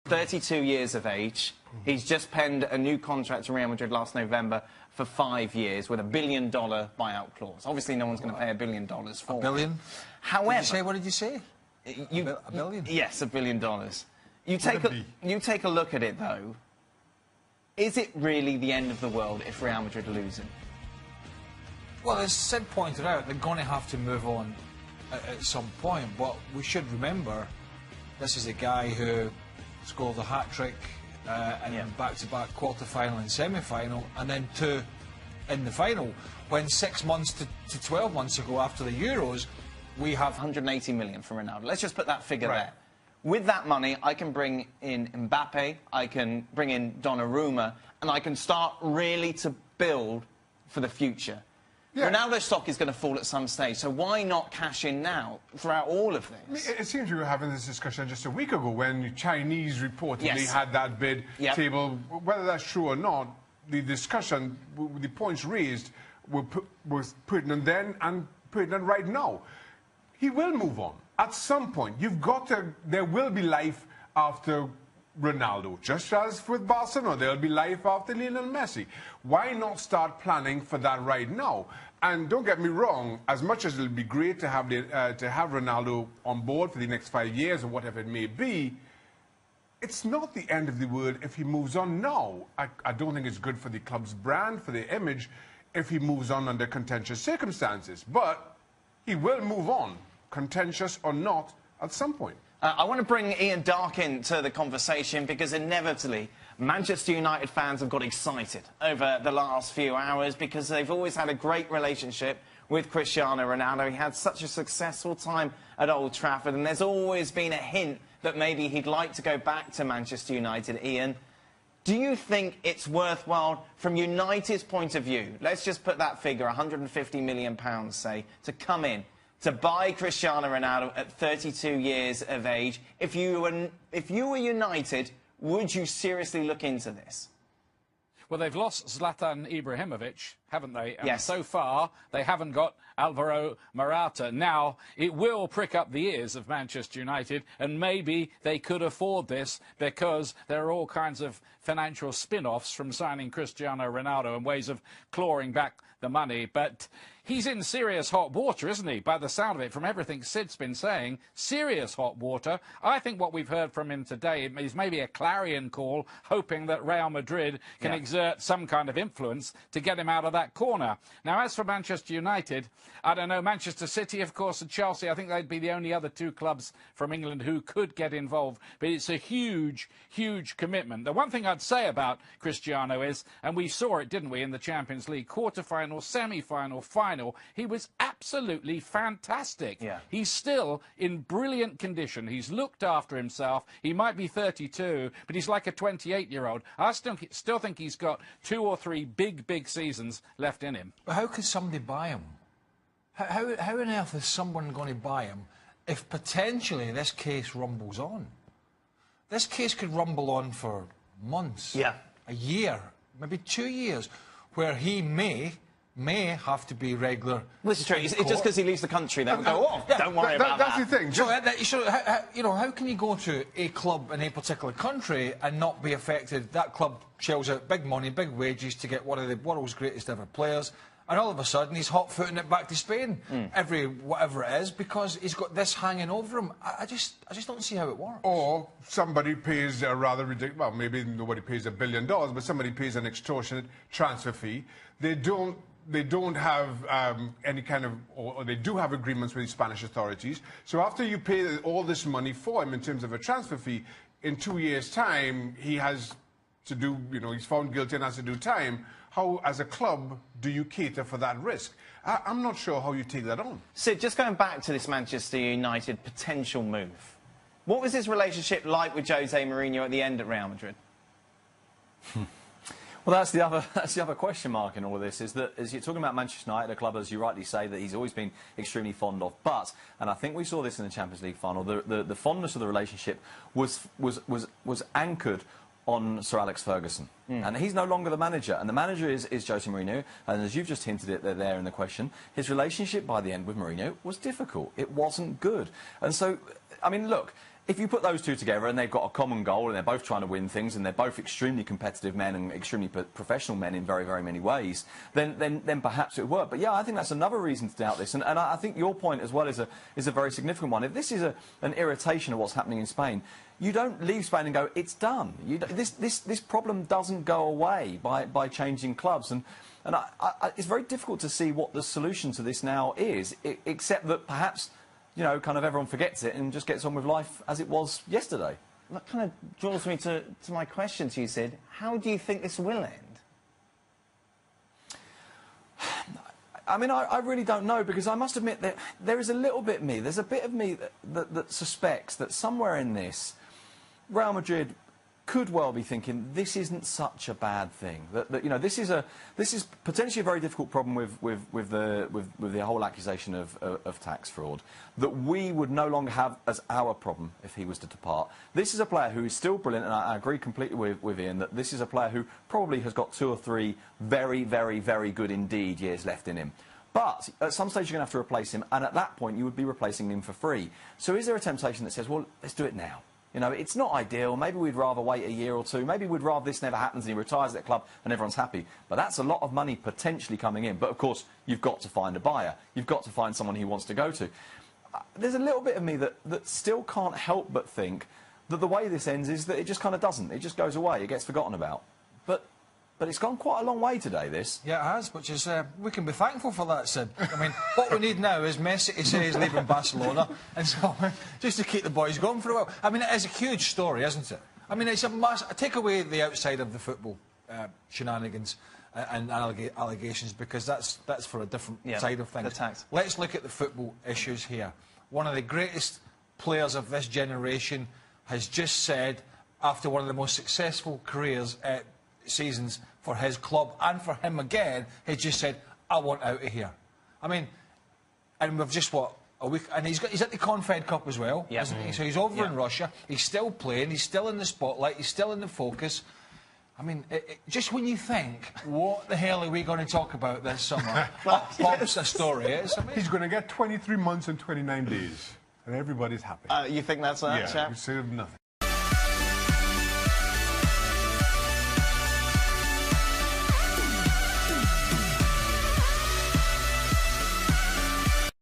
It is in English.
32 years of age. He's just penned a new contract to Real Madrid last November for 5 years with a $1 billion buyout clause. Obviously, no one's going to pay $1 billion for $1 billion? him. However... What did you say? $1 billion? Yes, $1 billion. You take a look at it, though. Is it really the end of the world if Real Madrid lose him? Well, as Sid pointed out, they're going to have to move on at some point. But we should remember, this is a guy who scored a hat-trick and back-to-back quarter-final and semi-final, and then 2 in the final. When 6 months to 12 months ago, after the Euros, we have 180 million for Ronaldo. Let's just put that figure there. With that money, I can bring in Mbappe, I can bring in Donnarumma, and I can start really to build for the future. Yeah. Ronaldo's stock is going to fall at some stage, so why not cash in now throughout all of this? It seems we were having this discussion just a week ago when the Chinese reportedly had that bid table. Whether that's true or not, the discussion, the points raised was pertinent then and pertinent right now. He will move on. At some point, you've got to... There will be life after Ronaldo. Just as with Barcelona, there'll be life after Lionel Messi. Why not start planning for that right now? And don't get me wrong, as much as it'll be great to have Ronaldo on board for the next 5 years or whatever it may be, it's not the end of the world if he moves on now. I don't think it's good for the club's brand, for their image, if he moves on under contentious circumstances. But he will move on, contentious or not, at some point. I want to bring Ian Darke into the conversation because inevitably Manchester United fans have got excited over the last few hours because they've always had a great relationship with Cristiano Ronaldo. He had such a successful time at Old Trafford, and there's always been a hint that maybe he'd like to go back to Manchester United. Ian, do you think it's worthwhile, from United's point of view, let's just put that figure, £150 million, say, to come in, to buy Cristiano Ronaldo at 32 years of age? If you were United, would you seriously look into this? Well, they've lost Zlatan Ibrahimovic, haven't they? And yes. So far, they haven't got Alvaro Morata. Now, it will prick up the ears of Manchester United, and maybe they could afford this because there are all kinds of financial spin-offs from signing Cristiano Ronaldo and ways of clawing back the money. But he's in serious hot water, isn't he? By the sound of it, from everything Sid's been saying, serious hot water. I think what we've heard from him today is maybe a clarion call, hoping that Real Madrid can exert some kind of influence to get him out of that corner. Now, as for Manchester United, I don't know, Manchester City, of course, and Chelsea, I think they'd be the only other 2 clubs from England who could get involved. But it's a huge, huge commitment. The one thing I'd say about Cristiano is, and we saw it, didn't we, in the Champions League, quarter-final, semi-final, final, he was absolutely fantastic. Yeah. He's still in brilliant condition. He's looked after himself. He might be 32, but he's like a 28-year-old. I still think he's got 2 or 3 big seasons left in him. But how could somebody buy him? How on earth is someone going to buy him if potentially this case rumbles on? This case could rumble on for months, a year, maybe 2 years, where he may have to be regular. Well, this is true. It's just because he leaves the country, they will go, oh, don't worry about that. That's the thing. So, how can you go to a club in a particular country and not be affected? That club shells out big money, big wages to get one of the world's greatest ever players, and all of a sudden he's hot-footing it back to Spain every whatever it is because he's got this hanging over him. I just don't see how it works. Or somebody pays a rather ridiculous, well, maybe nobody pays $1 billion, but somebody pays an extortionate transfer fee. They don't have any kind of, or they do have agreements with the Spanish authorities. So after you pay all this money for him in terms of a transfer fee, in 2 years' time, he has to do, he's found guilty and has to do time. How, as a club, do you cater for that risk? I'm not sure how you take that on. Sid, just going back to this Manchester United potential move, what was his relationship like with Jose Mourinho at the end at Real Madrid? Well, that's the other question mark in all of this, is that as you're talking about Manchester United, a club, as you rightly say, that he's always been extremely fond of. But, and I think we saw this in the Champions League final, the fondness of the relationship was anchored on Sir Alex Ferguson. And he's no longer the manager, and the manager is Jose Mourinho, and as you've just hinted at there in the question, his relationship by the end with Mourinho was difficult. It wasn't good. And so, I mean, look, if you put those two together and they've got a common goal and they're both trying to win things and they're both extremely competitive men and extremely professional men in very, very many ways, then perhaps it would work. But yeah, I think that's another reason to doubt this. And I think your point as well is a very significant one. If this is an irritation of what's happening in Spain, you don't leave Spain and go, it's done. This problem doesn't go away by changing clubs. And it's very difficult to see what the solution to this now is, except that perhaps, you know, kind of everyone forgets it and just gets on with life as it was yesterday. That kind of draws me to my question to you, Sid. How do you think this will end? I mean, I really don't know, because I must admit that there is a little bit of me, there's a bit of me that suspects that somewhere in this, Real Madrid could well be thinking this isn't such a bad thing. That you know, this is potentially a very difficult problem with the whole accusation of tax fraud that we would no longer have as our problem if he was to depart. This is a player who is still brilliant, and I agree completely with Ian that this is a player who probably has got 2 or 3 very, very, very good indeed years left in him. But at some stage you're going to have to replace him, and at that point you would be replacing him for free. So is there a temptation that says, well, let's do it now? You know, it's not ideal. Maybe we'd rather wait a year or two. Maybe we'd rather this never happens and he retires at the club and everyone's happy. But that's a lot of money potentially coming in. But, of course, you've got to find a buyer. You've got to find someone who wants to go to. There's a little bit of me that still can't help but think that the way this ends is that it just kind of doesn't. It just goes away. It gets forgotten about. But it's gone quite a long way today, this. Yeah, it has, which is... we can be thankful for that, Sid. I mean, what we need now is Messi to say he's leaving Barcelona, and so just to keep the boys going for a while. I mean, it is a huge story, isn't it? I mean, it's a massive... Take away the outside of the football shenanigans and allegations, because that's for a different side of things. The tax. Let's look at the football issues here. One of the greatest players of this generation has just said, after one of the most successful seasons for his club and for him again, he just said, I want out of here. I mean, and we've just, what, a week, and he's at the Confed Cup as well, isn't he? So he's over in Russia, he's still playing, he's still in the spotlight, he's still in the focus. I mean, just when you think, what the hell are we going to talk about this summer? Pops a story. He's going to get 23 months and 29 days, and everybody's happy. You think that's that, chap? Yeah, we say nothing.